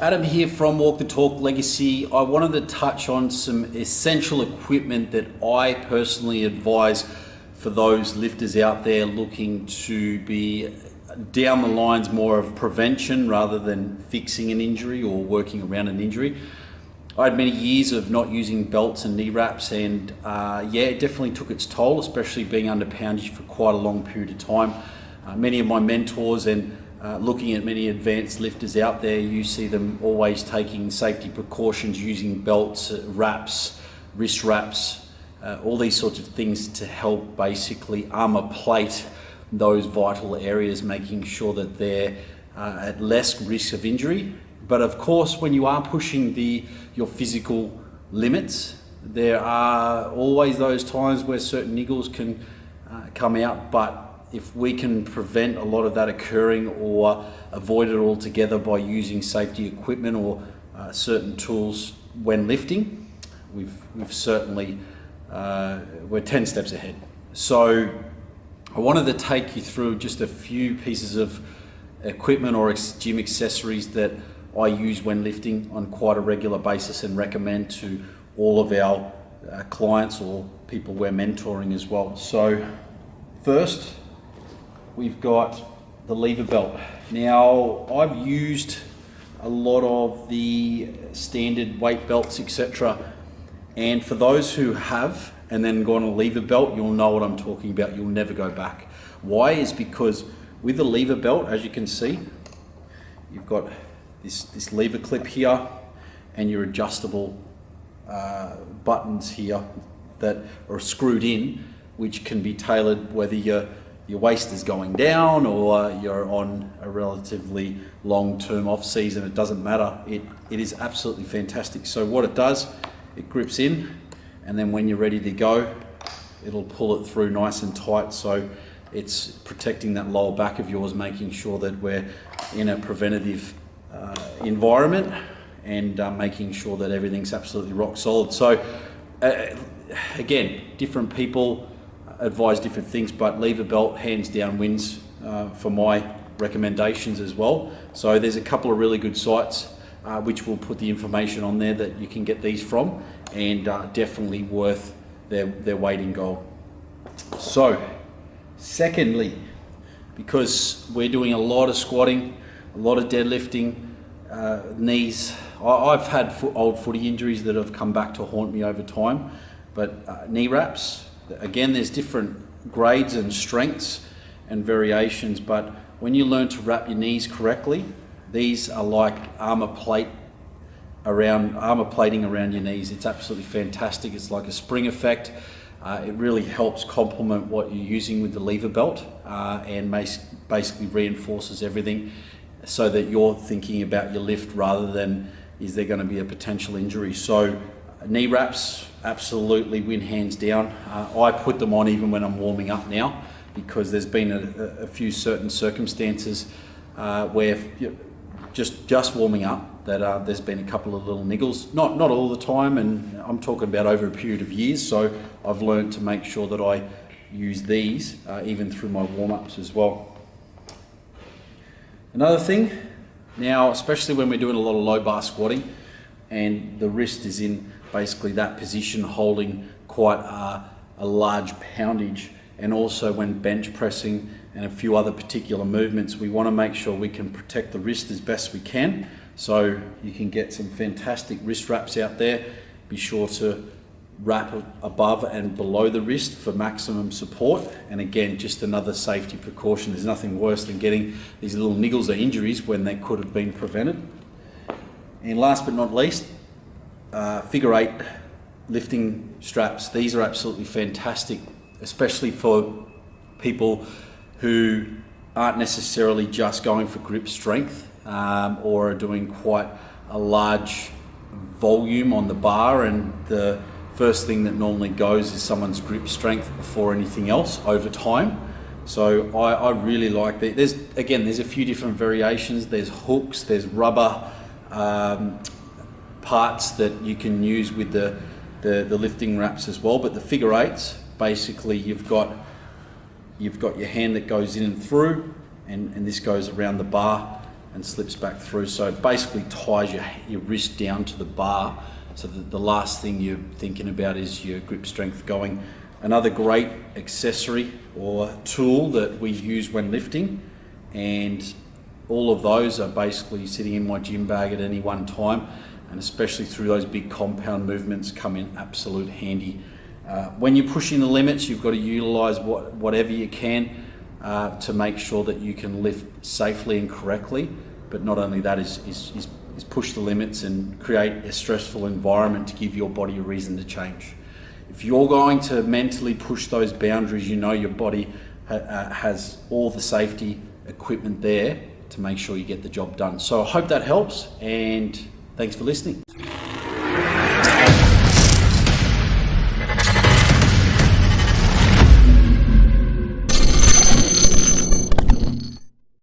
Adam here from Walk the Talk Legacy. I wanted to touch on some essential equipment that I personally advise for those lifters out there looking to be down the lines more of prevention rather than fixing an injury or working around an injury. I had many years of not using belts and knee wraps, and yeah, it definitely took its toll, especially being under poundage for quite a long period of time. Many of my mentors and looking at many advanced lifters out there, you see them always taking safety precautions, using belts, wraps, wrist wraps, all these sorts of things to help basically armor plate those vital areas, making sure that they're at less risk of injury. But of course, when you are pushing your physical limits, there are always those times where certain niggles can come out. But if we can prevent a lot of that occurring or avoid it altogether by using safety equipment or certain tools when lifting, we've certainly, we're 10 steps ahead. So I wanted to take you through just a few pieces of equipment or gym accessories that I use when lifting on quite a regular basis and recommend to all of our clients or people we're mentoring as well. So first, we've got the lever belt. Now, I've used a lot of the standard weight belts, etc. And for those who have and then gone a lever belt, you'll know what I'm talking about. You'll never go back. Why? Is because with the lever belt, as you can see, you've got this lever clip here and your adjustable buttons here that are screwed in, which can be tailored whether your waist is going down or you're on a relatively long-term off-season. It doesn't matter. It is absolutely fantastic. So what it does, it grips in, and then when you're ready to go, it'll pull it through nice and tight. So it's protecting that lower back of yours, making sure that we're in a preventative environment and making sure that everything's absolutely rock solid. So again, different people advise different things, but lever belt hands down wins for my recommendations as well. So there's a couple of really good sites which will put the information on there that you can get these from, and definitely worth their weight in gold. So secondly, because we're doing a lot of squatting, a lot of deadlifting, knees, I've had old footy injuries that have come back to haunt me over time, but knee wraps, again, there's different grades and strengths and variations, but when you learn to wrap your knees correctly, these are like armor plating around your knees. It's absolutely fantastic. It's like a spring effect. It really helps complement what you're using with the lever belt and basically reinforces everything so that you're thinking about your lift rather than is there going to be a potential injury. So knee wraps absolutely win hands down. I put them on even when I'm warming up now, because there's been a few certain circumstances where just warming up that there's been a couple of little niggles, not all the time, and I'm talking about over a period of years. So I've learned to make sure that I use these even through my warm-ups as well. Another thing, now especially when we're doing a lot of low bar squatting and the wrist is in basically that position holding quite a large poundage, and also when bench pressing and a few other particular movements, we want to make sure we can protect the wrist as best we can. So you can get some fantastic wrist wraps out there. Be sure to wrap above and below the wrist for maximum support. And again, just another safety precaution. There's nothing worse than getting these little niggles or injuries when they could have been prevented. And last but not least, figure 8 lifting straps. These are absolutely fantastic, especially for people who aren't necessarily just going for grip strength or are doing quite a large volume on the bar, and the first thing that normally goes is someone's grip strength before anything else over time. So I really like that. There's a few different variations. There's hooks, there's rubber parts that you can use with the lifting wraps as well. But the figure 8s, basically you've got your hand that goes in and through, and this goes around the bar, and slips back through. So it basically ties your wrist down to the bar, so that the last thing you're thinking about is your grip strength going. Another great accessory or tool that we use when lifting, and all of those are basically sitting in my gym bag at any one time, and especially through those big compound movements come in absolute handy. When you're pushing the limits, you've got to utilize whatever you can to make sure that you can lift safely and correctly. But not only that, is push the limits and create a stressful environment to give your body a reason to change. If you're going to mentally push those boundaries, you know your body has all the safety equipment there to make sure you get the job done. So I hope that helps, and thanks for listening.